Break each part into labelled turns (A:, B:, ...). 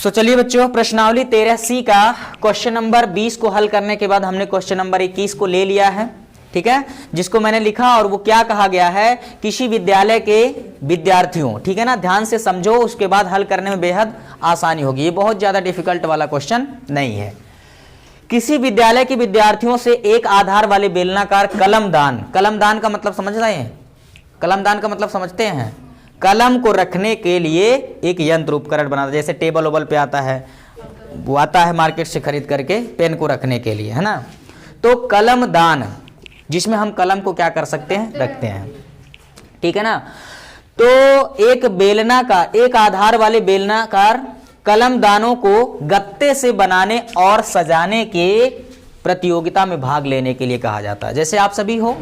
A: चलिए बच्चों, प्रश्नावली 13C का क्वेश्चन नंबर 20 को हल करने के बाद हमने क्वेश्चन नंबर 21 को ले लिया है, ठीक है, जिसको मैंने लिखा और वो क्या कहा गया है, किसी विद्यालय के विद्यार्थियों, ठीक है ना, ध्यान से समझो, उसके बाद हल करने में बेहद आसानी होगी। ये बहुत ज्यादा डिफिकल्ट वाला क्वेश्चन नहीं है। किसी विद्यालय के विद्यार्थियों से एक आधार वाले बेलनाकार कलमदान, कलमदान का मतलब समझ रहे हैं, कलमदान का मतलब समझते हैं, कलम को रखने के लिए एक यंत्र उपकरण बनाता, जैसे टेबल ओबल पे आता है, वो आता है मार्केट से खरीद करके पेन को रखने के लिए, है ना। तो कलमदान जिसमें हम कलम को क्या कर सकते हैं, रखते हैं, ठीक है ना। तो एक बेलनाकार, एक आधार वाले बेलनाकार कलमदानों को गत्ते से बनाने और सजाने के प्रतियोगिता में भाग लेने के लिए कहा जाता है। जैसे आप सभी हो,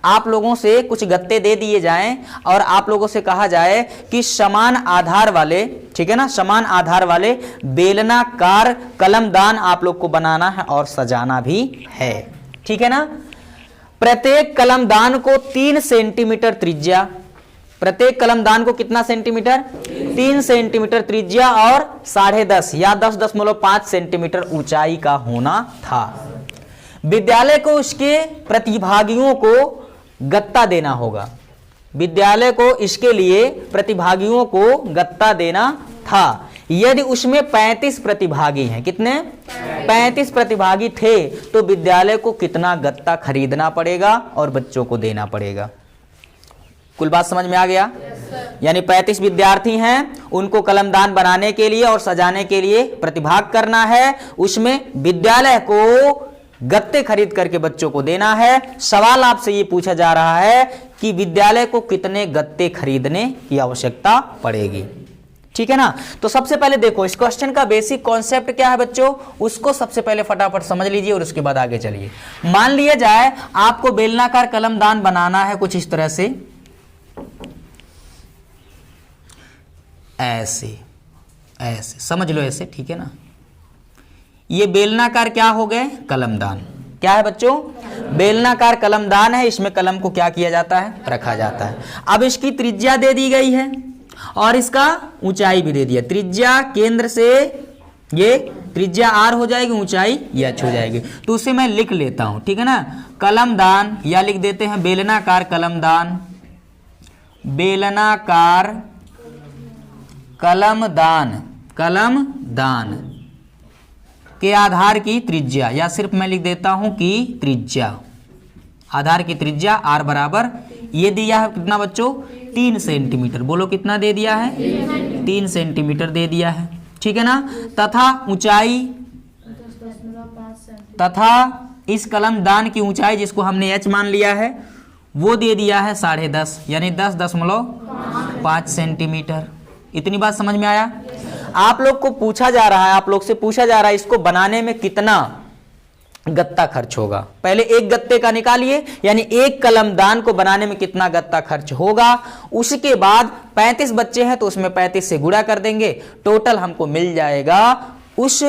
A: आप लोगों से कुछ गत्ते दे दिए जाएं और आप लोगों से कहा जाए कि समान आधार वाले, ठीक है ना, समान आधार वाले बेलनाकार कलमदान आप लोग को बनाना है और सजाना भी है, ठीक है ना। प्रत्येक कलमदान को 3 सेंटीमीटर त्रिज्या, प्रत्येक कलमदान को कितना सेंटीमीटर, 3 सेंटीमीटर त्रिज्या और 10.5 या 10.5 सेंटीमीटर ऊंचाई का होना था। विद्यालय को उसके प्रतिभागियों को गत्ता देना होगा, विद्यालय को इसके लिए प्रतिभागियों को गत्ता देना था। यदि उसमें 35 प्रतिभागी हैं, कितने, 35 प्रतिभागी थे, तो विद्यालय को कितना गत्ता खरीदना पड़ेगा और बच्चों को देना पड़ेगा। कुल बात समझ में आ गया? यानी 35 विद्यार्थी हैं, उनको कलमदान बनाने के लिए और सजाने के लिए प्रतिभाग करना है, उसमें विद्यालय को गत्ते खरीद करके बच्चों को देना है। सवाल आपसे ये पूछा जा रहा है कि विद्यालय को कितने गत्ते खरीदने की आवश्यकता पड़ेगी, ठीक है ना। तो सबसे पहले देखो इस क्वेश्चन का बेसिक कॉन्सेप्ट क्या है बच्चों, उसको सबसे पहले फटाफट समझ लीजिए और उसके बाद आगे चलिए। मान लिया जाए आपको बेलनाकार कलमदान बनाना है कुछ इस तरह से, ऐसे ऐसे समझ लो, ऐसे, ठीक है ना। ये बेलनाकार क्या हो गए, कलमदान, क्या है बच्चों, बेलनाकार कलमदान है। इसमें कलम को क्या किया जाता है, रखा जाता है। अब इसकी त्रिज्या दे दी गई है और इसका ऊंचाई भी दे दिया। त्रिज्या केंद्र से ये त्रिज्या r हो जाएगी, ऊंचाई h हो जाएगी। तो उसे मैं लिख लेता हूं, ठीक है ना। कलमदान, या लिख देते हैं बेलनाकार कलमदान, बेलनाकार कलमदान, कलमदान के आधार की त्रिज्या, या सिर्फ मैं लिख देता हूं कि त्रिज्या, आधार की त्रिज्या r बराबर, ये दिया है कितना बच्चों, 3 सेंटीमीटर। बोलो कितना दे दिया है, 3 सेंटीमीटर दे दिया है, ठीक है ना। तथा ऊंचाई, तथा इस कलमदान की ऊंचाई जिसको हमने h मान लिया है वो दे दिया है 10.5 यानी 10.5 सेंटीमीटर। इतनी बात समझ में आया? आप लोग को पूछा जा रहा है, आप लोग से पूछा जा रहा है इसको बनाने में कितना गत्ता खर्च होगा। पहले एक गत्ते का निकालिए, यानी एक कलमदान को बनाने में कितना गत्ता खर्च होगा। उसके बाद 35 बच्चे हैं तो उसमें 35 से गुणा कर देंगे, टोटल हमको मिल जाएगा उस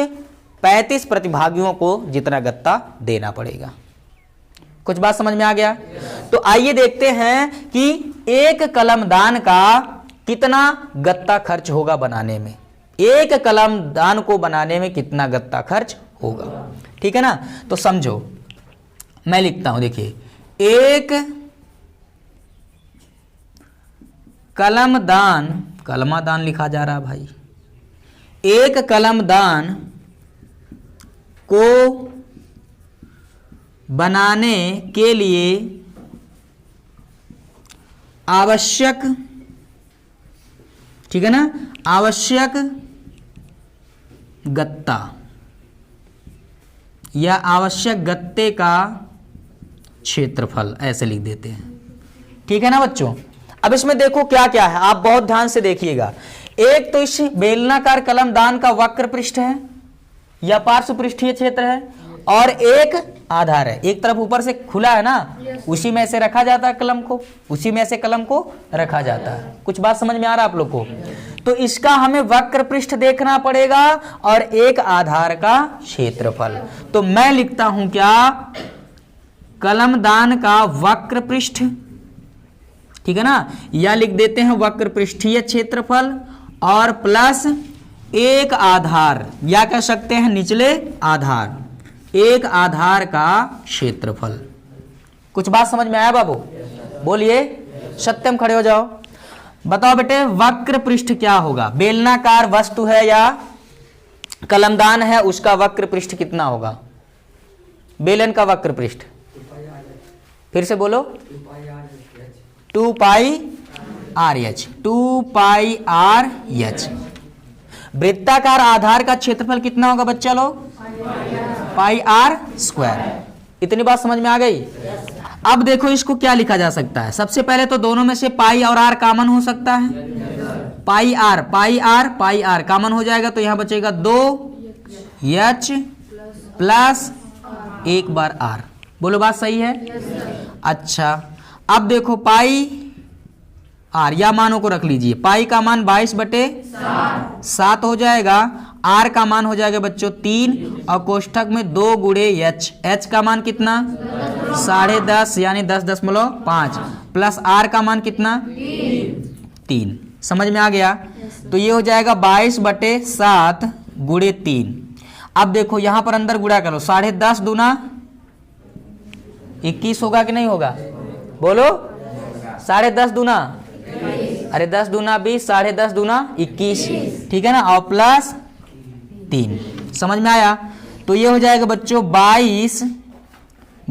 A: 35 प्रतिभागियों को जितना गत्ता देना पड़ेगा। कुछ बात समझ में आ गया? तो आइए देखते हैं कि एक कलमदान का कितना गत्ता खर्च होगा बनाने में, एक कलमदान को बनाने में कितना गत्ता खर्च होगा, ठीक है ना। तो समझो, मैं लिखता हूं, देखिए, एक कलमदान, कलमादान लिखा जा रहा भाई, एक कलमदान को बनाने के लिए आवश्यक, ठीक है ना, आवश्यक गत्ता या आवश्यक गत्ते का क्षेत्रफल, ऐसे लिख देते हैं, ठीक है ना बच्चों। अब इसमें देखो क्या क्या है, आप बहुत ध्यान से देखिएगा। एक तो इस बेलनाकार कलमदान का वक्र पृष्ठ है या पार्श्व पृष्ठीय क्षेत्र है, और एक आधार है, एक तरफ ऊपर से खुला है ना, उसी में से रखा जाता है कलम को, उसी में से कलम को रखा जाता है। कुछ बात समझ में आ रहा है आप लोग को? तो इसका हमें वक्र पृष्ठ देखना पड़ेगा और एक आधार का क्षेत्रफल। तो मैं लिखता हूं क्या, कलमदान का वक्र पृष्ठ, ठीक है ना, या लिख देते हैं वक्र पृष्ठीय क्षेत्रफल और प्लस एक आधार या कह सकते हैं निचले आधार, एक आधार का क्षेत्रफल। कुछ बात समझ में आया बाबू? बोलिए, सत्यम खड़े हो जाओ। बताओ बेटे वक्र पृष्ठ क्या होगा? बेलनाकार वस्तु है या कलमदान है, उसका वक्र पृष्ठ कितना होगा? बेलन का वक्र पृष्ठ फिर से बोलो, 2 पाई आर एच, 2 पाई आर एच। वृत्ताकार आधार का क्षेत्रफल कितना होगा बच्चा लोग? पाई आर स्क्वायर। इतनी बात समझ में आ गई? अब देखो इसको क्या लिखा जा सकता है। सबसे पहले तो दोनों में से पाई और आर कॉमन हो सकता है। Pi r pi r pi r common हो जाएगा तो यहां बचेगा 2 एच प्लस 1 बार आर। बोलो बात सही है? अच्छा, अब देखो पाई आर या मानों को रख लीजिए। पाई का मान 22/7 हो जाएगा। आर का मान हो जाएगा बच्चों 3 और कोष्ठक में 2 गुणे एच। एच का मान कितना? 10.5 यानी 10.5 प्लस आर का मान कितना? 3। समझ में आ गया? तो ये हो जाएगा 22/7 गुणे 3। अब देखो यहां पर अंदर गुणा करो, 10.5 दूना 21 होगा कि नहीं होगा? बोलो, 10.5 दूना, अरे 10 दूना 20, 10.5 दूना 21, ठीक है ना? और प्लस 3। समझ में आया? तो ये हो जाएगा बच्चों 22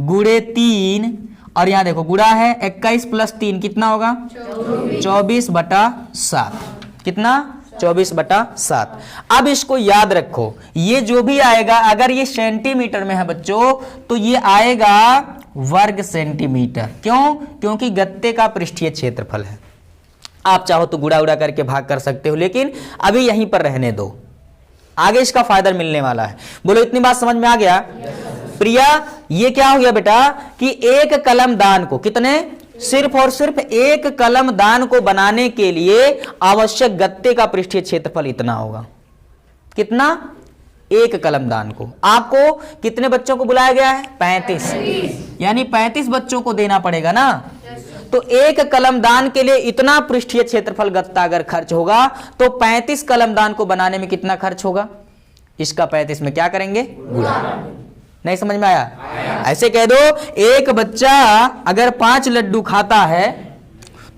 A: गुणे 3 और यहां देखो गुणा है 21 प्लस 3 कितना होगा? 24/7। कितना? 24/7। अब इसको याद रखो, ये जो भी आएगा अगर ये सेंटीमीटर में है बच्चों तो ये आएगा वर्ग सेंटीमीटर। क्यों? क्योंकि गत्ते का पृष्ठीय क्षेत्रफल है। आप चाहो तो गुणा उड़ा करके भाग कर सकते हो, लेकिन अभी यहीं पर रहने दो, आगे इसका फायदा मिलने वाला है। बोलो इतनी बात समझ में आ गया? प्रिया, ये क्या हो गया बेटा कि एक कलमदान को, कितने? सिर्फ और सिर्फ एक कलमदान को बनाने के लिए आवश्यक गत्ते का पृष्ठीय क्षेत्रफल इतना होगा। कितना? एक कलमदान को। आपको कितने बच्चों को बुलाया गया है? 35, यानी 35 बच्चों को देना पड़ेगा ना। तो एक कलमदान के लिए इतना पृष्ठीय क्षेत्रफल गत्ता अगर खर्च होगा तो 35 कलमदान को बनाने में कितना खर्च होगा? इसका 35 में क्या करेंगे? गुणा। नहीं समझ में आया? ऐसे कह दो, एक बच्चा अगर 5 लड्डू खाता है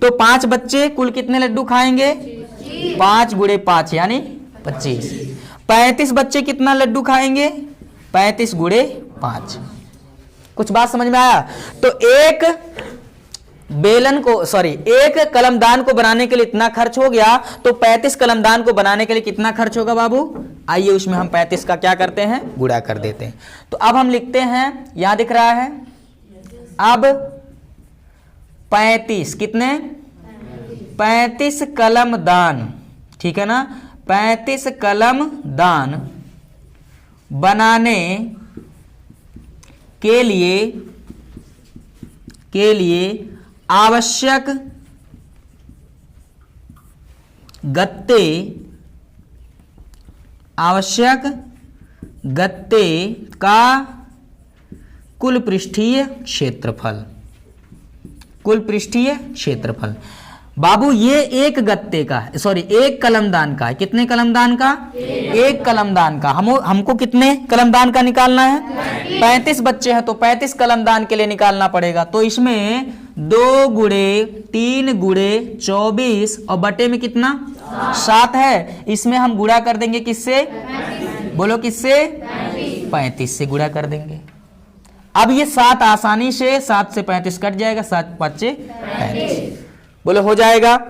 A: तो 5 बच्चे कुल कितने लड्डू खाएंगे? 5 गुणे 5 यानी 25। 35 बच्चे कितना लड्डू खाएंगे? 35 गुणे 5। कुछ बात समझ में आया? तो एक बेलन को एक कलमदान को बनाने के लिए इतना खर्च हो गया, तो 35 कलमदान को बनाने के लिए कितना खर्च होगा बाबू? आइए उसमें हम 35 का क्या करते हैं? गुणा कर देते हैं। तो अब हम लिखते हैं, यहां दिख रहा है, अब 35 कितने? 35 कलमदान, ठीक है ना? 35 कलमदान बनाने के लिए आवश्यक गत्ते का कुल पृष्ठीय क्षेत्रफल। बाबू ये एक गत्ते का है, एक कलमदान का है। कितने कलमदान का? एक कलमदान का। हमको कितने कलमदान का निकालना है? 35 बच्चे हैं तो 35 कलमदान के लिए निकालना पड़ेगा। तो इसमें 2 गुणे 3 गुणे 24 और बटे में कितना? 7 है। इसमें हम गुणा कर देंगे किससे? बोलो किससे? 35 से गुणा कर देंगे। अब ये 7 आसानी से 7 से 35 कट जाएगा, 7 5 35। बोलो हो जाएगा?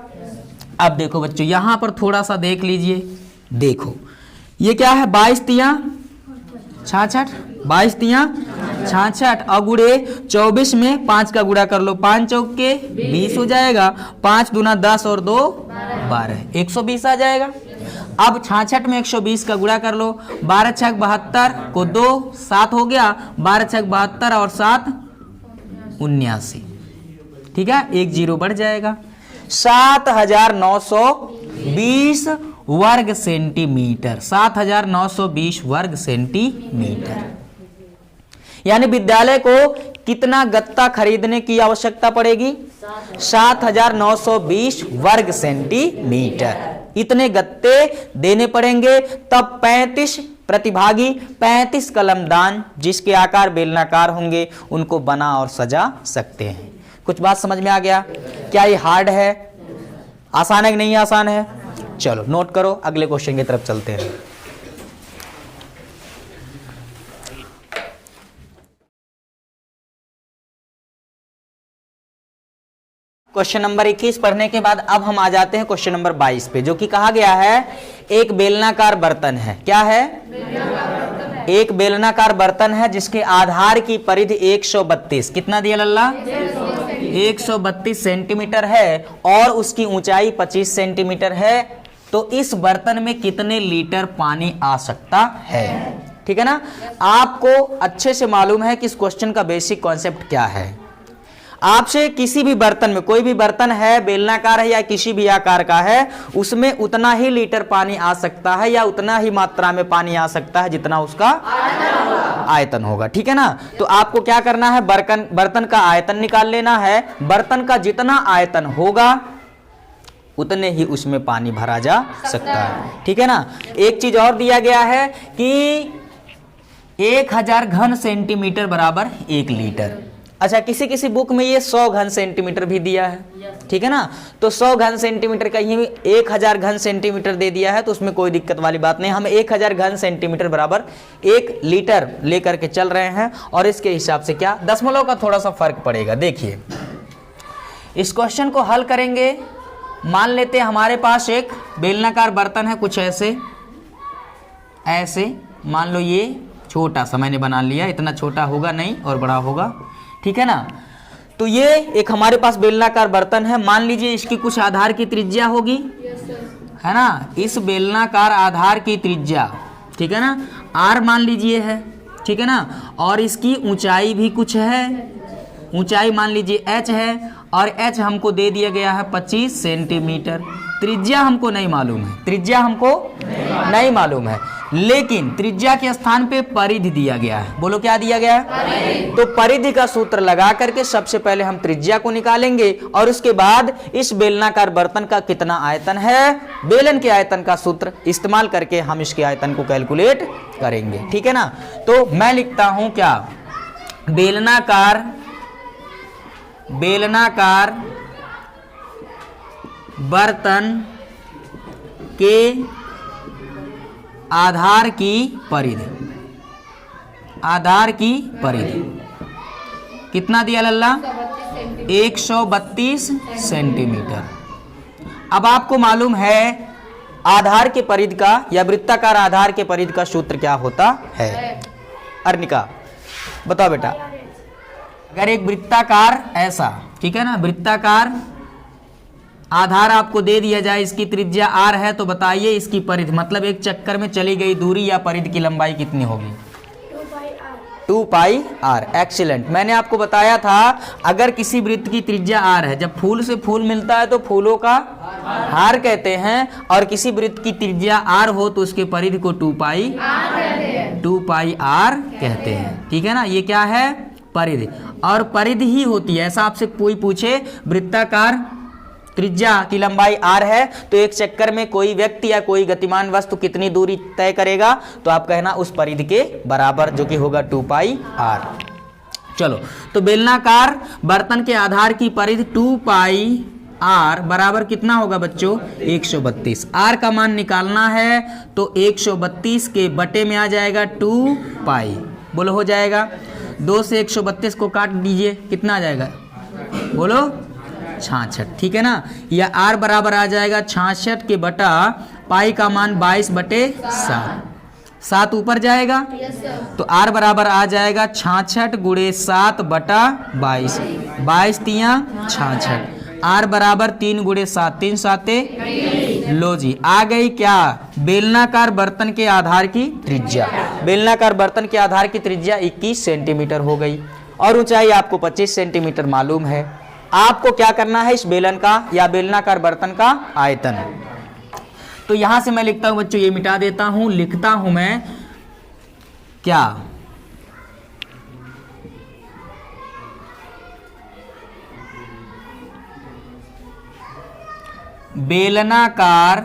A: अब देखो बच्चों यहां पर थोड़ा सा देख लीजिए। देखो ये क्या है? 22 तिया 66, 22 तिया 66 और गुणे 24 में 5 का गुणा कर लो, 5 चौके 20 हो जाएगा। 5 दूना 10 और 2 12, 120 आ जाएगा। अब 66 में 120 का गुणा कर लो, 12 छक 72 को 2 7 हो गया, 12 छक 72 और 7 79, ठीक है? 1 0 बढ़ जाएगा। 7920 वर्ग सेंटीमीटर, 7920 वर्ग सेंटीमीटर। यानी विद्यालय को कितना गत्ता खरीदने की आवश्यकता पड़ेगी? 7920 वर्ग सेंटीमीटर। इतने गत्ते देने पड़ेंगे, तब 35 प्रतिभागी 35 कलमदान जिसके आकार बेलनाकार होंगे उनको बना और सजा सकते हैं। कुछ बात समझ में आ गया? क्या ये हार्ड है, आसान है कि नहीं आसान है? चलो नोट करो, अगले क्वेश्चन की तरफ चलते हैं। क्वेश्चन नंबर 21 पढ़ने के बाद अब हम आ जाते हैं क्वेश्चन नंबर 22 पे, जो कि कहा गया है एक बेलनाकार बर्तन है। क्या है? एक बेलनाकार बर्तन है जिसके आधार की परिधि 132, कितना दिया लल्ला? 132 सेंटीमीटर है और उसकी ऊंचाई 25 सेंटीमीटर है। तो इस बर्तन में कितने लीटर पानी आ सकता है? ठीक है ना। आपको अच्छे से मालूम है कि इस क्वेश्चन का बेसिक कॉन्सेप्ट क्या है। आपसे किसी भी बर्तन में, कोई भी बर्तन है, बेलनाकार है या किसी भी आकार का है, उसमें उतना ही लीटर पानी आ सकता है या उतना ही मात्रा में पानी आ सकता है जितना उसका आयतन होगा। ठीक है ना। तो आपको क्या करना है, बर्तन का आयतन निकाल लेना है। बर्तन का जितना आयतन होगा उतने ही उसमें पानी भरा जा सकता है। ठीक है ना। एक चीज और दिया गया है कि 1000 घन सेंटीमीटर बराबर 1 लीटर। अच्छा, किसी किसी बुक में ये 100 घन सेंटीमीटर भी दिया है। ठीक है ना। तो 100 घन सेंटीमीटर का ही 1000 घन सेंटीमीटर दे दिया है, तो उसमें कोई दिक्कत वाली बात नहीं। हम 1000 घन सेंटीमीटर बराबर 1 लीटर लेकर के चल रहे हैं और इसके हिसाब से क्या दशमलव का थोड़ा सा फर्क पड़ेगा। देखिए इस क्वेश्चन को हल करेंगे। मान लेते हैं हमारे पास एक बेलनाकार बर्तन है, कुछ ऐसे मान लो। ये छोटा सा मैंने बना लिया, इतना छोटा होगा नहीं और बड़ा होगा। ठीक है ना। तो ये एक हमारे पास बेलनाकार बर्तन है। मान लीजिए इसकी कुछ आधार की त्रिज्या होगी, है ना। इस बेलनाकार आधार की त्रिज्या, ठीक है ना, r मान लीजिए है। ठीक है ना। और इसकी ऊंचाई भी कुछ है, ऊंचाई मान लीजिए h है और h हमको दे दिया गया है 25 सेंटीमीटर। त्रिज्या हमको नहीं मालूम है, त्रिज्या हमको नहीं मालूम है, लेकिन त्रिज्या के स्थान पे परिधि दिया गया है। बोलो क्या दिया गया है? तो परिधि का सूत्र लगा करके सबसे पहले हम त्रिज्या को निकालेंगे और उसके बाद इस बेलनाकार बर्तन का कितना आयतन है, बेलन के आयतन का सूत्र इस्तेमाल करके हम इसके आयतन को कैलकुलेट करेंगे। ठीक है ना। तो मैं लिखता हूं क्या, बेलनाकार बर्तन के आधार की परिधि, कितना दिया लल्ला? 132 सेंटीमीटर। अब आपको मालूम है आधार के परिधि का या वृत्ताकार आधार के परिधि का सूत्र क्या होता है? अर्निका बताओ बेटा। अगर एक वृत्ताकार ऐसा, ठीक है ना, वृत्ताकार आधार आपको दे दिया जाए, इसकी त्रिज्या r है, तो बताइए इसकी परिधि मतलब एक चक्कर में चली गई दूरी या परिधि की लंबाई कितनी होगी? 2 पाई r। एक्सीलेंट। मैंने आपको बताया था अगर किसी वृत्त की त्रिज्या r है, जब फूल से फूल मिलता है तो फूलों का हार कहते हैं, और किसी वृत्त की त्रिज्या r हो तो उसके परिधि को 2 पाई r कहते हैं। ठीक है ना। ये क्या है? परिधि। और परिधि ही होती है, ऐसा आपसे कोई पूछे वृत्ताकार त्रिज्या की लंबाई r है तो एक चक्कर में कोई व्यक्ति या कोई गतिमान वस्तु कितनी दूरी तय करेगा, तो आप कहना उस परिधि के बराबर, जो कि होगा 2 पाई r। चलो, तो बेलनाकार बर्तन के आधार की परिधि 2 पाई r बराबर कितना होगा बच्चों? 132। r का मान निकालना है तो 132 के बटे में आ जाएगा 2 पाई। बोलो हो जाएगा। 2 से 132 को काट दीजिए, कितना आ जाएगा? बोलो 66। ठीक है ना। या r बराबर आ जाएगा 66 के बटा पाई का मान 22/7। 7 ऊपर जाएगा तो r बराबर आ जाएगा 66 गुणे 7/22। 22 तिया 66। r बराबर 3 गुणे 7, 3 साते। लो जी, आ गई क्या? बेलनाकार बर्तन के आधार की त्रिज्या। बेलनाकार बर्तन के आधार की त्रिज्या 21 सेंटीमीटर हो गई और ऊंचाई आपको 25 सेंटीमीटर मालूम है। आपको क्या करना है? इस बेलन का या बेलनाकार बर्तन का आयतन। तो यहां से मैं लिखता हूं बच्चों, ये मिटा देता हूं, लिखता हूं मैं क्या, बेलनाकार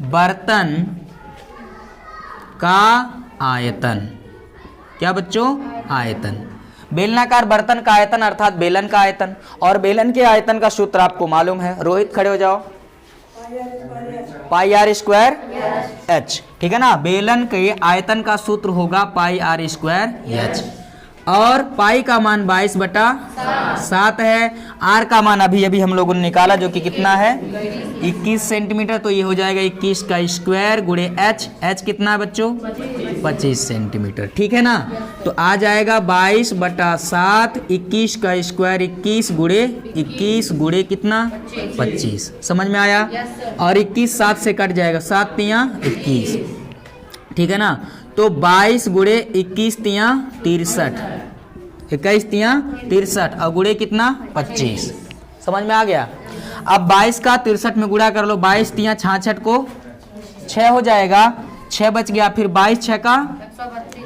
A: बर्तन का आयतन। क्या बच्चों? आयतन। बेलनाकार बर्तन का आयतन अर्थात बेलन का आयतन, और बेलन के आयतन का सूत्र आपको मालूम है। रोहित खड़े हो जाओ। पाई आर स्क्वायर एच, ठीक है ना। बेलन के आयतन का सूत्र होगा पाई आर स्क्वायर एच, और पाई का मान 22/7 है। आर का मान अभी अभी हम लोगों ने निकाला जो कि कितना है 21 सेंटीमीटर, तो ये हो जाएगा 21 का स्क्वायर गुणे एच। एच कितना है बच्चों? 25 सेंटीमीटर, ठीक है ना। तो आ जाएगा 22/7, 21 का स्क्वायर 21 गुणे कितना 25। समझ में आया? और 21 7 से कट जाएगा, 7 तियां 21, ठीक है ना। तो 22 गुणे 21 तियां 63, 21 तियां 63, और गुणे कितना 25। समझ में आ गया? अब 22 का 63 में गुणा कर लो, 22 तियां 66 को 6 हो जाएगा, 6 बच गया, फिर 22 6 का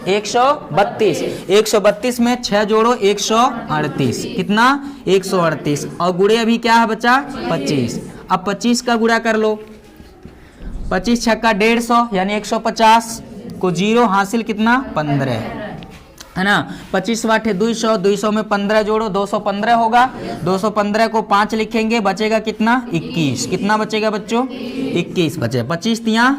A: 132, 132 में 6 जोड़ो 138, कितना 138, और गुणे अभी क्या है बचा 25। अब 25 का गुणा कर लो, 25 6 का 150 यानी 150 को 0 हासिल कितना 15, है ना। 25 वाटे 200, 200 में 15 जोड़ो 215 होगा, 215 को 5 लिखेंगे, बचेगा कितना 21। कितना बचेगा बच्चों? 21 बचे। 25 तियां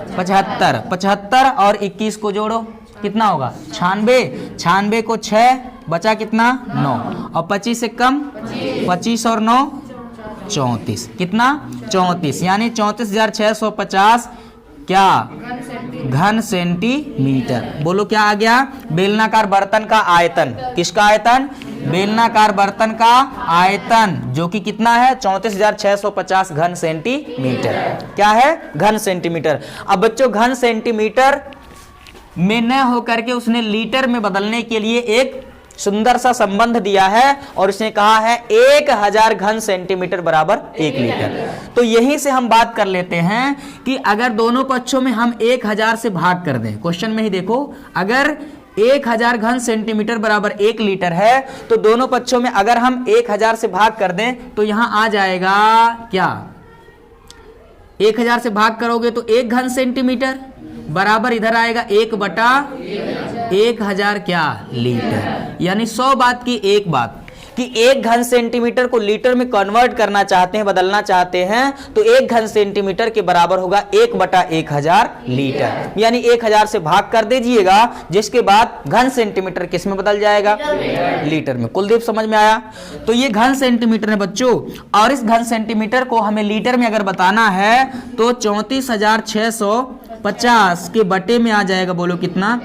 A: 75, 75 और 21 को जोड़ो कितना होगा 96, 96 को 6 बचा कितना 9, और 25 से कम 25 और 9 34, कितना 34, यानी 34,650 क्या घन सेंटीमीटर। बोलो क्या आ गया? बेलनाकार बर्तन का आयतन। किसका आयतन? बेलनाकार बर्तन का आयतन, जो कि कितना है 34,650 घन सेंटीमीटर। क्या है? घन सेंटीमीटर। अब बच्चों घन सेंटीमीटर में न होकर के उसने लीटर में बदलने के लिए एक सुंदर सा संबंध दिया है, और इसने कहा है 1000 घन सेंटीमीटर बराबर 1 लीटर। तो यहीं से हम बात कर लेते हैं कि अगर दोनों पक्षों में हम 1000 से भाग कर दें, क्वेश्चन में ही देखो, अगर 1000 घन सेंटीमीटर बराबर 1 लीटर है, तो दोनों पक्षों में अगर हम 1000 से भाग कर दें तो यहां आ जाएगा क्या, 1000 से भाग करोगे तो 1 घन सेंटीमीटर बराबर इधर आएगा 1/1000 क्या लीटर। यानी 100 बात की एक बात कि 1 घन सेंटीमीटर को लीटर में कन्वर्ट करना चाहते हैं, बदलना चाहते हैं, तो 1 घन सेंटीमीटर के बराबर होगा 1/1000 लीटर। यानी 1000 से भाग कर दीजिएगा, जिसके बाद घन सेंटीमीटर किस में बदल जाएगा? लीटर में। कुलदीप समझ में आया? तो ये घन सेंटीमीटर है बच्चों, और इस घन सेंटीमीटर को हमें लीटर में अगर बताना है तो 34,650 के बटे में आ जाएगा, बोलो कितना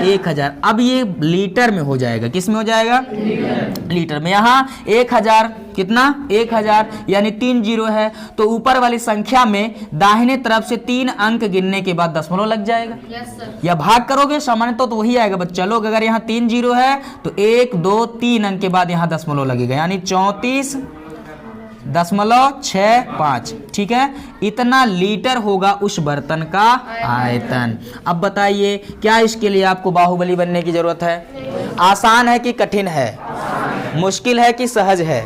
A: 1000। अब ये लीटर में हो जाएगा, किस में हो जाएगा? लीटर में। यहाँ 1000 कितना 1000 यानी 3 जीरो है, तो ऊपर वाली संख्या में दाहिने तरफ से 3 अंक गिनने के बाद दशमलव लग जाएगा। या भाग करोगे सामान्य तो वही आएगा बच्चा लोग। अगर यहाँ 3 जीरो है तो 1 2 3 अंक के बाद यहाँ दशमलव लगेगा, यानी 34.65, ठीक है। इतना लीटर होगा उस बर्तन का आयतन। अब बताइए क्या इसके लिए आपको बाहुबली बनने की जरूरत है? आसान है कि कठिन है? मुश्किल है कि सहज है?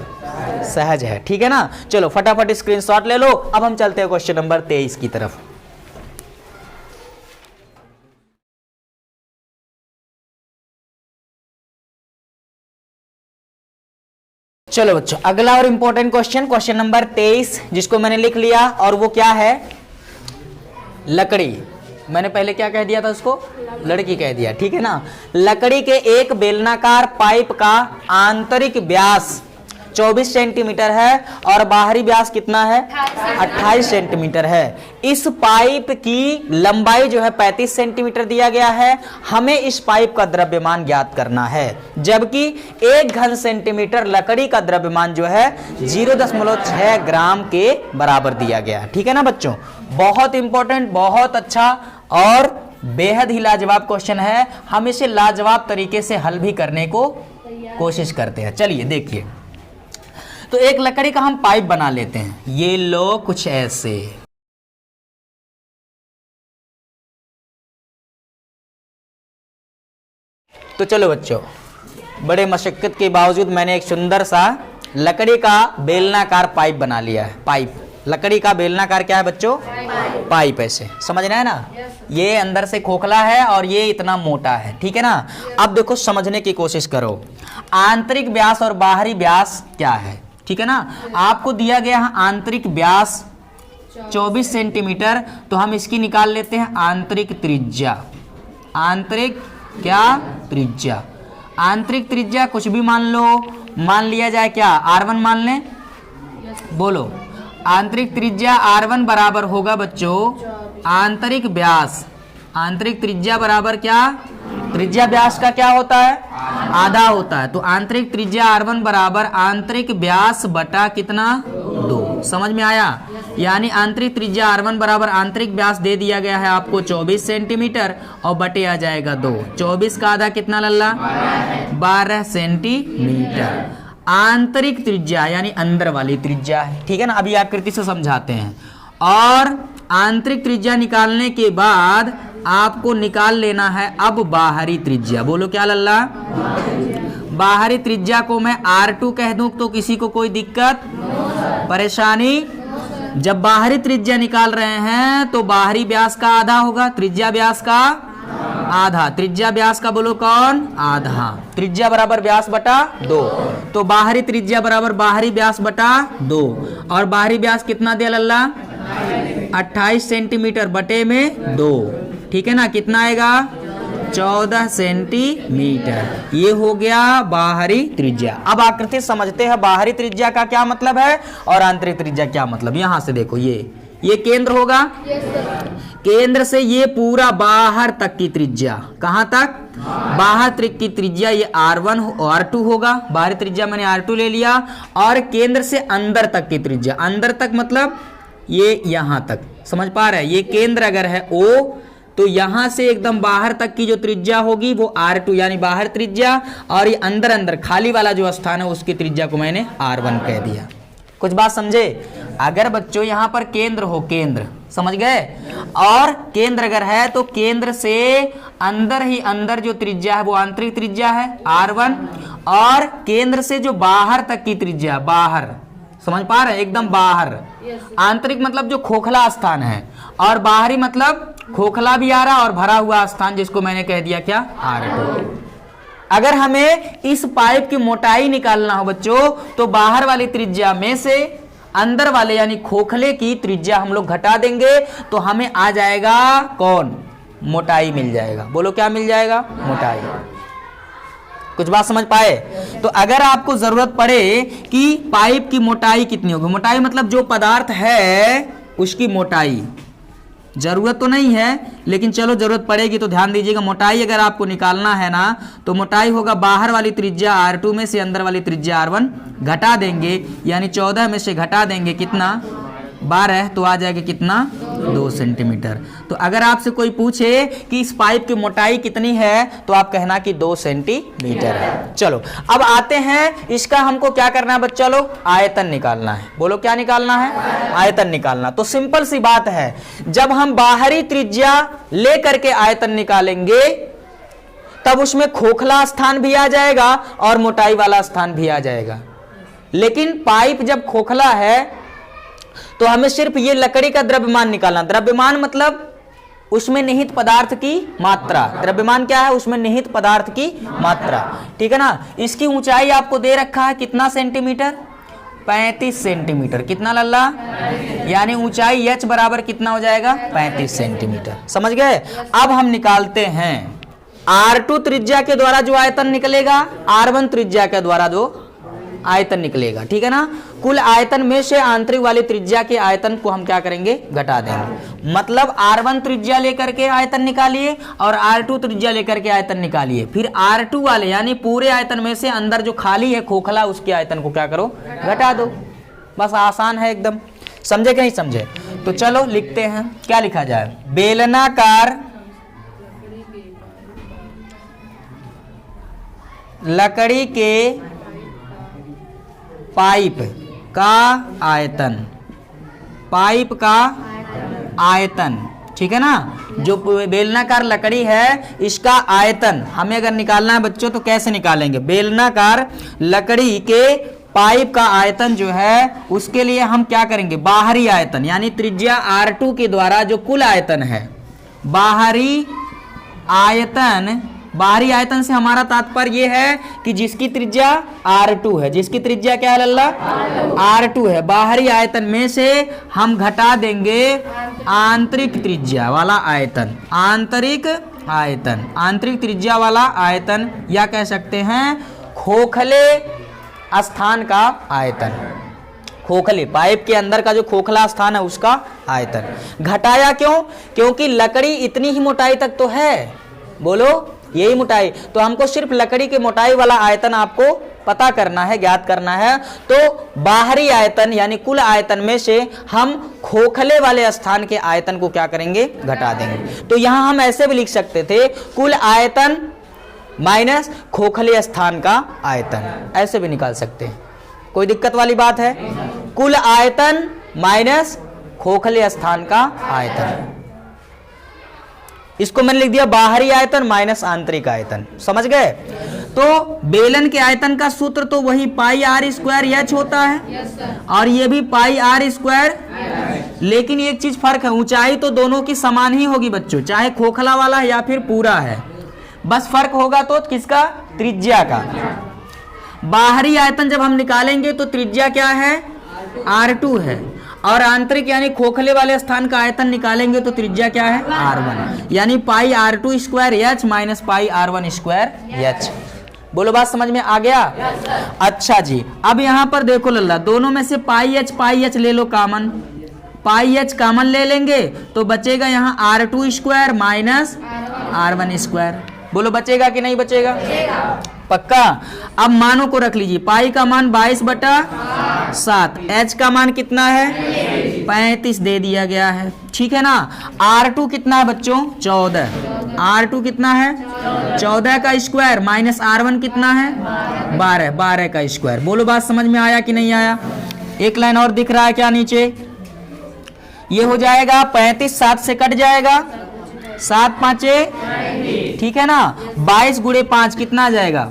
A: सहज है, ठीक है ना। चलो फटाफट स्क्रीनशॉट ले लो। अब हम चलते हैं क्वेश्चन नंबर 23 की तरफ। चलो बच्चों अगला और इंपॉर्टेंट क्वेश्चन नंबर 23, जिसको मैंने लिख लिया, और वो क्या है? लकड़ी। मैंने पहले क्या कह दिया था उसको? लड़की कह दिया, ठीक है ना। लकड़ी के एक बेलनाकार पाइप का आंतरिक व्यास 24 सेंटीमीटर है और बाहरी व्यास कितना है? 28 सेंटीमीटर है। इस पाइप की लंबाई जो है 35 सेंटीमीटर दिया गया है। हमें इस पाइप का द्रव्यमान ज्ञात करना है, जबकि 1 घन सेंटीमीटर लकड़ी का द्रव्यमान जो है 0.6 ग्राम के बराबर दिया गया है, ठीक है ना बच्चों। बहुत इंपॉर्टेंट, बहुत अच्छा और बेहद ही लाजवाब क्वेश्चन है। हम इसे लाजवाब तरीके से हल भी करने को कोशिश करते हैं। चलिए देखिए, तो एक लकड़ी का हम पाइप बना लेते हैं। ये लो कुछ ऐसे, तो चलो बच्चों, बड़े मशक्कत के बावजूद मैंने एक सुंदर सा लकड़ी का बेलनाकार पाइप बना लिया है। पाइप लकड़ी का बेलनाकार क्या है बच्चों? पाइप। ऐसे समझ रहे हैं ना? ये अंदर से खोखला है और ये इतना मोटा है, ठीक है ना? अब देखो समझने की कोशिश करो, आंतरिक व्यास और बाहरी व्यास क्या है, ठीक है ना? आपको दिया गया है आंतरिक व्यास 24 सेंटीमीटर, तो हम इसकी निकाल लेते हैं आंतरिक त्रिज्या। आंतरिक क्या? त्रिज्या। आंतरिक त्रिज्या कुछ भी मान लो, मान लिया जाए क्या? R1 मान लें, बोलो। आंतरिक त्रिज्या R1 बराबर होगा बच्चों आंतरिक व्यास। आंतरिक त्रिज्या बराबर क्या? त्रिज्या व्यास का क्या होता है? आधा होता है। तो आंतरिक त्रिज्या R1 बराबर आंतरिक व्यास बटा कितना? 2। समझ में आया? यानी आंतरिक त्रिज्या R1 बराबर आंतरिक व्यास दे दिया गया है आपको 24 सेंटीमीटर और बटे आ जाएगा 2। 24 का आधा कितना लल्ला? 12 सेंटीमीटर। आंतरिक त्रिज्या यानी अंदर वाली त्रिज्या है, ठीक है ना? अभी आकृति से समझाते हैं। और आंतरिक त्रिज्या निकालने के बाद आपको निकाल लेना है अब बाहरी त्रिज्या। बोलो क्या लल्ला? बाहरी त्रिज्या को मैं R2 कह दूं तो किसी को कोई दिक्कत परेशानी? जब बाहरी त्रिज्या निकाल रहे हैं तो बाहरी व्यास का आधा होगा, त्रिज्या व्यास का आधा। त्रिज्या व्यास का बोलो कौन? आधा। त्रिज्या बराबर व्यास बटा 2, तो बाहरी त्रिज्या बराबर बाहरी व्यास बटा 2। और बाहरी व्यास कितना दिया लल्ला? 28 सेंटीमीटर बटे में 2, ठीक है ना? कितना आएगा? 14 सेंटीमीटर। ये हो गया बाहरी त्रिज्या। अब आकृति समझते हैं बाहरी त्रिज्या का क्या मतलब है और आंतरिक त्रिज्या क्या मतलब। यहां से देखो, ये केंद्र होगा, केंद्र से ये पूरा बाहर तक की त्रिज्या। कहां तक? बाहर तक की त्रिज्या ये R1 R2 होगा। बाहरी त्रिज्या मैंने R2 ले लिया। और केंद्र से अंदर तक की त्रिज्या, अंदर तक मतलब ये यहां तक, समझ पा रहे हैं? ये केंद्र अगर है O, तो यहां से एकदम बाहर तक की जो त्रिज्या होगी वो R2 यानी बाहर त्रिज्या, और ये अंदर अंदर खाली वाला जो स्थान है उसकी त्रिज्या को मैंने R1 कह दिया। कुछ बात समझे? अगर बच्चों यहां पर केंद्र हो, केंद्र, समझ गए? और केंद्र अगर है तो केंद्र से अंदर ही अंदर जो त्रिज्या है वो आंतरिक त्रिज्या है R1, और केंद्र से जो बाहर तक की त्रिज्या, बाहर, समझ पा रहे हैं? एकदम बाहर। आंतरिक मतलब जो खोखला स्थान है, और बाहरी मतलब खोखला भी आ रहा और भरा हुआ स्थान, जिसको मैंने कह दिया क्या? R2। अगर हमें इस पाइप की मोटाई निकालना हो बच्चों, तो बाहर वाली त्रिज्या में से अंदर वाले यानी खोखले की त्रिज्या हम लोग घटा देंगे, तो हमें आ जाएगा कौन? मोटाई मिल जाएगा। बोलो क्या मिल जाएगा? मोटाई। कुछ बात समझ पाए? तो अगर आपको जरूरत पड़े कि पाइप की मोटाई कितनी होगी, मोटाई मतलब जो पदार्थ है उसकी मोटाई, जरूरत तो नहीं है लेकिन चलो जरूरत पड़ेगी तो ध्यान दीजिएगा। मोटाई अगर आपको निकालना है ना, तो मोटाई होगा बाहर वाली त्रिज्या R2 में से अंदर वाली त्रिज्या R1 घटा देंगे, यानी 14 में से घटा देंगे कितना? 12, तो आ जाएगा कितना? 2 सेंटीमीटर। तो अगर आपसे कोई पूछे कि इस पाइप की मोटाई कितनी है, तो आप कहना कि 2 सेंटीमीटर है। चलो अब आते हैं, इसका हमको क्या करना है बच्चा लोग? आयतन निकालना है। बोलो क्या निकालना है? आयतन निकालना। तो सिंपल सी बात है, जब हम बाहरी त्रिज्या लेकर के आयतन निकालेंगे तब उसमें खोखला स्थान भी आ जाएगा और मोटाई वाला स्थान भी आ जाएगा। लेकिन पाइप जब खोखला है तो हमें सिर्फ ये लकड़ी का द्रव्यमान निकालना। द्रव्यमान मतलब उसमें निहित पदार्थ की मात्रा। द्रव्यमान क्या है? उसमें निहित पदार्थ की मात्रा, ठीक है ना? इसकी ऊंचाई आपको दे रखा है कितना सेंटीमीटर? 35 सेंटीमीटर। कितना लल्ला? यानी ऊंचाई h बराबर कितना हो जाएगा? 35 सेंटीमीटर। समझ गए? अब हम निकालते हैं R2 त्रिज्या के द्वारा जो आयतन निकलेगा, R1 त्रिज्या के द्वारा जो आयतन निकलेगा, ठीक है ना? कुल आयतन में से आंतरिक वाली त्रिज्या के आयतन को हम क्या करेंगे? घटा देंगे। मतलब R1 त्रिज्या लेकर के आयतन निकालिए और R2 त्रिज्या लेकर के आयतन निकालिए, फिर R2 वाले यानी पूरे आयतन में से अंदर जो खाली है खोखला, उसके आयतन को क्या करो? घटा दो। बस आसान है एकदम। समझे कि नहीं समझे? तो चलो लिखते हैं, क्या लिखा जाए? बेलनाकार लकड़ी के पाइप का आयतन, पाइप का आयतन, ठीक है ना? जो बेलनाकार लकड़ी है इसका आयतन हमें अगर निकालना है बच्चों, तो कैसे निकालेंगे? बेलनाकार लकड़ी के पाइप का आयतन जो है उसके लिए हम क्या करेंगे, बाहरी आयतन यानी त्रिज्या R2 के द्वारा जो कुल आयतन है, बाहरी आयतन से हमारा तात्पर्य ये है कि जिसकी त्रिज्या R2 है, जिसकी त्रिज्या क्या है लल्ला, R2 है, बाहरी आयतन में से हम घटा देंगे आंतरिक त्रिज्या वाला आयतन, आंतरिक त्रिज्या वाला आयतन, या कह सकते हैं खोखले स्थान का आयतन, खोखले पाइप के अंदर का जो खोखला स्थान है उसका आयतन। घटाया क्यों? क्योंकि लकड़ी इतनी ही मोटाई तक तो है, बोलो यही मोटाई, तो हमको सिर्फ लकड़ी के मोटाई वाला आयतन आपको पता करना है, ज्ञात करना है। तो बाहरी आयतन यानी कुल आयतन में से हम खोखले वाले स्थान के आयतन को क्या करेंगे, घटा देंगे। तो यहां हम ऐसे भी लिख सकते थे, कुल आयतन माइनस खोखले स्थान का आयतन, ऐसे भी निकाल सकते हैं। कोई दिक्कत वाली बात है? कुल आयतन माइनस खोखले स्थान का आयतन, इसको मैंने लिख दिया बाहरी आयतन माइनस आंतरिक आयतन। समझ गए? तो बेलन के आयतन का सूत्र तो वही पाई आर स्क्वायर एच होता है, और ये भी पाई आर स्क्वायर, लेकिन एक चीज फर्क है, ऊंचाई तो दोनों की समान ही होगी बच्चों, चाहे खोखला वाला है या फिर पूरा है, बस फर्क होगा तो किसका, त्रिज्या का। बाहरी आयतन जब हम निकालेंगे तो त्रिज्या क्या है, R2 है, और आंतरिक यानी खोखले वाले स्थान का आयतन निकालेंगे तो त्रिज्या क्या है, R1, यानी पाई R2 square H minus pi R1 square H. बोलो बात समझ में आ गया? अच्छा जी, अब यहां पर देखो लल्ला, दोनों में से पाई एच ले लो कॉमन, पाई एच कॉमन ले लेंगे तो बचेगा यहाँ R2 square minus R1 square. बोलो बचेगा कि नहीं बचेगा? पक्का। अब मानों को रख लीजिए, पाई का मान 22/7, एच का मान कितना है, 35 दे दिया गया है, ठीक है ना। R2 कितना है बच्चों, 14, R2 कितना है 14 का स्क्वायर माइनस R1 कितना है 12 का स्क्वायर। बोलो बात समझ में आया कि नहीं आया? एक लाइन और दिख रहा है क्या नीचे, ये हो जाएगा 35 7 से कट जाएगा, 7 5 ठीक है ना, 22 गुणे 5 कितना आ जाएगा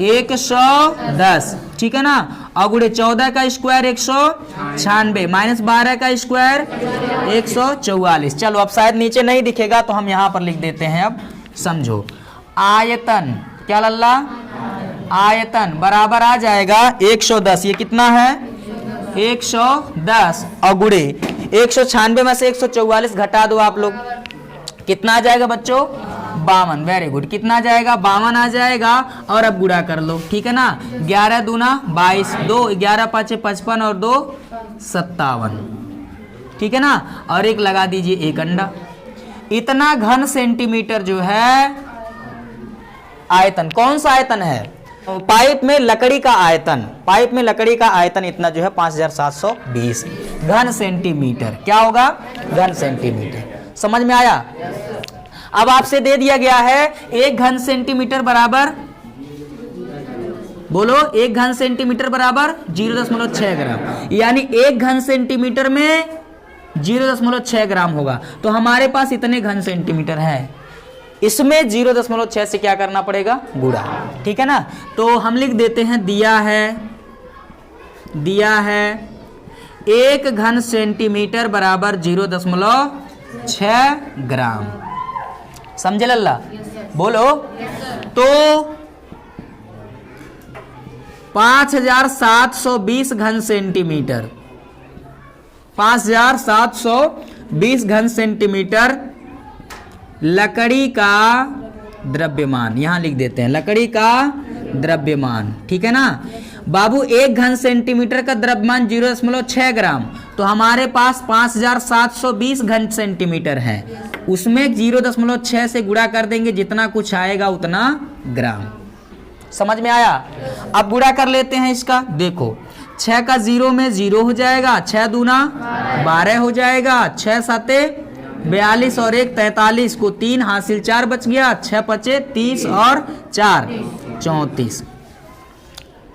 A: 110, ठीक है ना, और गुणे 14 का स्क्वायर 196 माइनस 12 का स्क्वायर 144। चलो अब शायद नीचे नहीं दिखेगा तो हम यहाँ पर लिख देते हैं। अब समझो, आयतन क्या लल्ला, आयतन बराबर आ जाएगा 110, ये कितना है 110, और गुणे 196 में से 144 घटा दो आप लोग, कितना आ जाएगा बच्चों 52। वेरी गुड, कितना आ जाएगा 52 आ जाएगा, और अब गुणा कर लो, ठीक है ना, 11 दूना 22, 2 11 5 55 और 2 57, ठीक है ना, और एक लगा दीजिए एक अंडा। इतना घन सेंटीमीटर जो है आयतन, कौन सा आयतन है, पाइप में लकड़ी का आयतन, पाइप में लकड़ी का आयतन इतना जो है 5720 घन सेंटीमीटर, क्या होगा घन सेंटीमीटर। समझ में आया? अब आपसे दे दिया गया है 1 घन सेंटीमीटर बराबर, बोलो 1 घन सेंटीमीटर बराबर 0.6 ग्राम, यानी 1 घन सेंटीमीटर में 0.6 ग्राम होगा। तो हमारे पास इतने घन सेंटीमीटर है, इसमें 0.6 से क्या करना पड़ेगा, गुणा, ठीक है ना। तो हम लिख देते हैं, दिया है 1 घन सेंटीमीटर बराबर 0.6 ग्राम। समझे लल्ला? बोलो। तो 5720 घन सेंटीमीटर, 5720 घन सेंटीमीटर लकड़ी का द्रव्यमान, यहां लिख देते हैं लकड़ी का द्रव्यमान, ठीक है ना बाबू। 1 घन सेंटीमीटर का द्रव्यमान 0.6 ग्राम, तो हमारे पास 5720 घन सेंटीमीटर है, उसमें 0.6 से गुणा कर देंगे, जितना कुछ आएगा उतना ग्राम। समझ में आया? अब गुणा कर लेते हैं इसका, देखो 6 का 0 में 0 हो जाएगा, 6 दूना 12 हो जाएगा, 6 7 42 और 1 43 को 3 हासिल 4 बच गया, 6 5 30 और 4 34,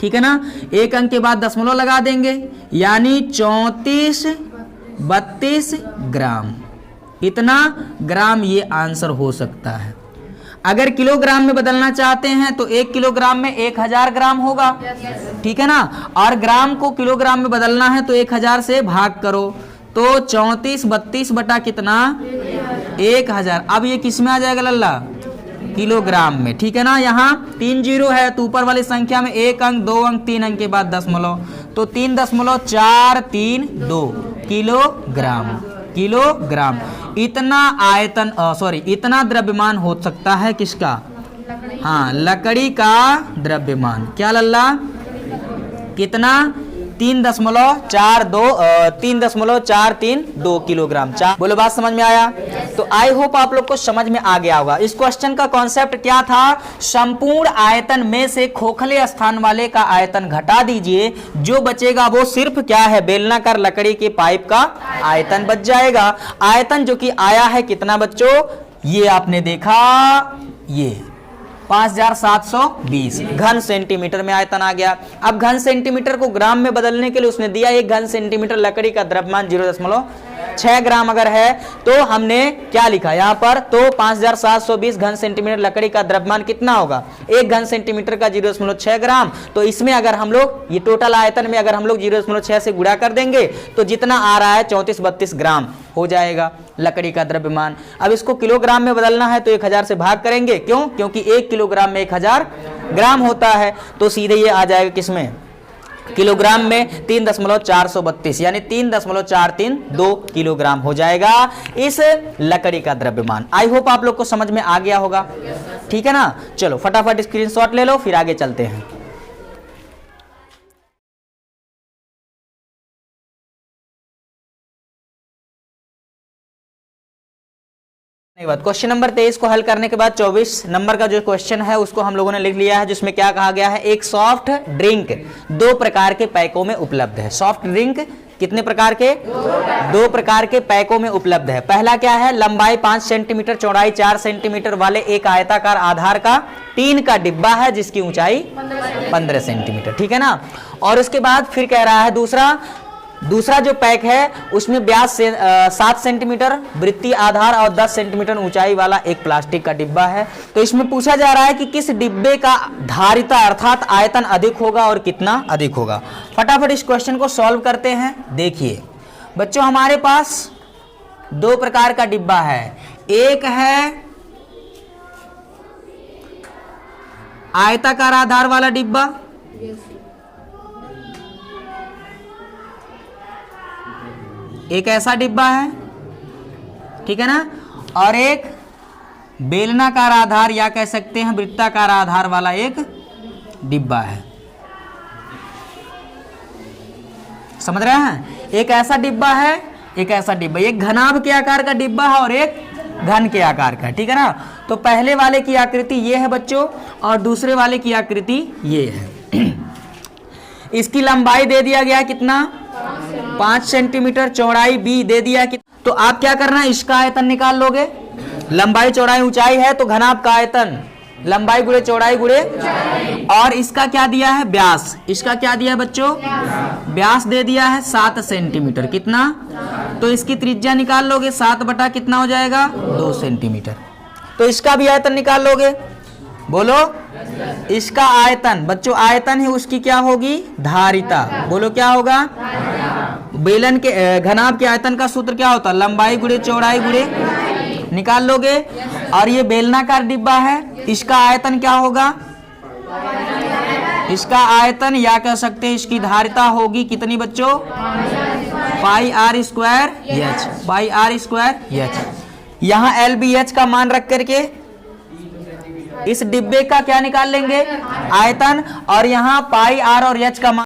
A: ठीक है ना। एक अंक के बाद दशमलव लगा देंगे, यानी 3432 ग्राम, इतना ग्राम ये आंसर हो सकता है। अगर किलोग्राम में बदलना चाहते हैं तो 1 किलोग्राम में 1000 ग्राम होगा, ठीक है ना। और ग्राम को किलोग्राम में बदलना है तो 1000 से भाग करो, तो 34 32 बटा कितना 1000। अब ये किस में आ जाएगा लल्ला, किलोग्राम में, ठीक है ना। यहाँ 3 जीरो है तो ऊपर वाली संख्या में 1 अंक 2 अंक 3 अंक के बाद दशमलव, तो 3.432 किलोग्राम। किलोग्राम इतना आयतन इतना द्रव्यमान हो सकता है किसका, हाँ लकड़ी का द्रव्यमान। क्या लल्ला, कितना 3.432 किलोग्राम। बोलो बात समझ में आया। तो आई होप आप लोग को समझ में आ गया होगा। इस क्वेश्चन का कॉन्सेप्ट क्या था, संपूर्ण आयतन में से खोखले स्थान वाले का आयतन घटा दीजिए, जो बचेगा वो सिर्फ क्या है, बेलनाकार लकड़ी के पाइप का आयतन बच जाएगा। आयतन जो कि आया है कितना बच्चों, ये आपने देखा, ये 5720 घन सेंटीमीटर में आयतन आ गया। अब घन सेंटीमीटर को ग्राम में बदलने के लिए उसने दिया 1 घन सेंटीमीटर लकड़ी का द्रव्यमान 0.6 ग्राम अगर है तो हमने क्या लिखा यहाँ पर, तो 5720 घन सेंटीमीटर लकड़ी का द्रव्यमान कितना होगा, 1 घन सेंटीमीटर का 0.6 ग्राम। तो इसमें अगर हम लोग ये टोटल आयतन में अगर हम लोग 0.6 से गुणा कर देंगे तो जितना आ रहा है 34-32 ग्राम हो जाएगा लकड़ी का द्रव्यमान। अब इसको किलोग्राम में बदलना है तो 1000 से भाग करेंगे, क्यों, क्योंकि 1 किलोग्राम में 1000 ग्राम होता है, तो सीधे ये आ जाएगा किसमें, किलोग्राम में 3.432 यानी 3.432 किलोग्राम हो जाएगा इस लकड़ी का द्रव्यमान। आई होप आप लोग को समझ में आ गया होगा, ठीक है ना। चलो फटाफट स्क्रीनशॉट ले लो, फिर आगे चलते हैं। क्वेश्चन नंबर 23 को हल करने के बाद 24 नंबर का जो क्वेश्चन है उसको हम लोगों ने लिख लिया है, जिसमें क्या कहा गया है, एक सॉफ्ट ड्रिंक 2 प्रकार के पैकों में उपलब्ध है। सॉफ्ट ड्रिंक कितने प्रकार के, 2 प्रकार के पैकों में उपलब्ध है। पहला क्या है, लंबाई 5 सेंटीमीटर चौड़ाई 4 सेंटीमीटर वाले एक आयताकार आधार का टीन का डिब्बा है जिसकी ऊंचाई 15 सेंटीमीटर, ठीक है ना। और उसके बाद फिर कह रहा है दूसरा जो पैक है उसमें व्यास से 7 सेंटीमीटर वृत्तीय आधार और 10 सेंटीमीटर ऊंचाई वाला एक प्लास्टिक का डिब्बा है। तो इसमें पूछा जा रहा है कि किस डिब्बे का धारिता अर्थात आयतन अधिक होगा और कितना अधिक होगा। फटाफट इस क्वेश्चन को सॉल्व करते हैं। देखिए बच्चों, हमारे पास 2 प्रकार का डिब्बा है, एक है आयताकार आधार वाला डिब्बा, एक ऐसा डिब्बा है, ठीक है ना, और एक बेलनाकार आधार या कह सकते हैं वृत्ताकार आधार वाला एक डिब्बा है। समझ रहे हैं, एक ऐसा डिब्बा है, एक ऐसा डिब्बा, एक घनाभ के आकार का डिब्बा है और एक घन के आकार का, ठीक है ना। तो पहले वाले की आकृति ये है बच्चों और दूसरे वाले की आकृति ये है। इसकी लंबाई दे दिया गया कितना, 5 सेंटीमीटर, चौड़ाई भी दे दिया कि, तो आप क्या करना है, इसका आयतन निकाल लोगे। लंबाई चौड़ाई ऊंचाई है तो घनाभ का आयतन लंबाई गुणे चौड़ाई गुणे, और इसका क्या दिया है, व्यास, इसका क्या दिया है बच्चों, व्यास दे दिया है 7 सेंटीमीटर, कितना, तो इसकी त्रिज्या निकाल लोगे, 7 बटा कितना हो जाएगा 2 सेंटीमीटर। तो इसका भी आयतन निकाल लोगे, बोलो इसका आयतन, बच्चों आयतन है उसकी क्या होगी, धारिता, बोलो क्या होगा, बेलन के घनाभ के आयतन का सूत्र क्या होता है, लंबाई गुणे चौड़ाई गुणे, निकाल लोगे। और ये बेलनाकार डिब्बा है, इसका आयतन क्या होगा, इसका आयतन या कह सकते हैं इसकी धारिता होगी कितनी बच्चों, pi r square h, pi r square h. यहाँ एल बी एच का मान रख करके इस डिब्बे का क्या निकाल लेंगे, आयतन, और यहाँ पाई आर और एच का मान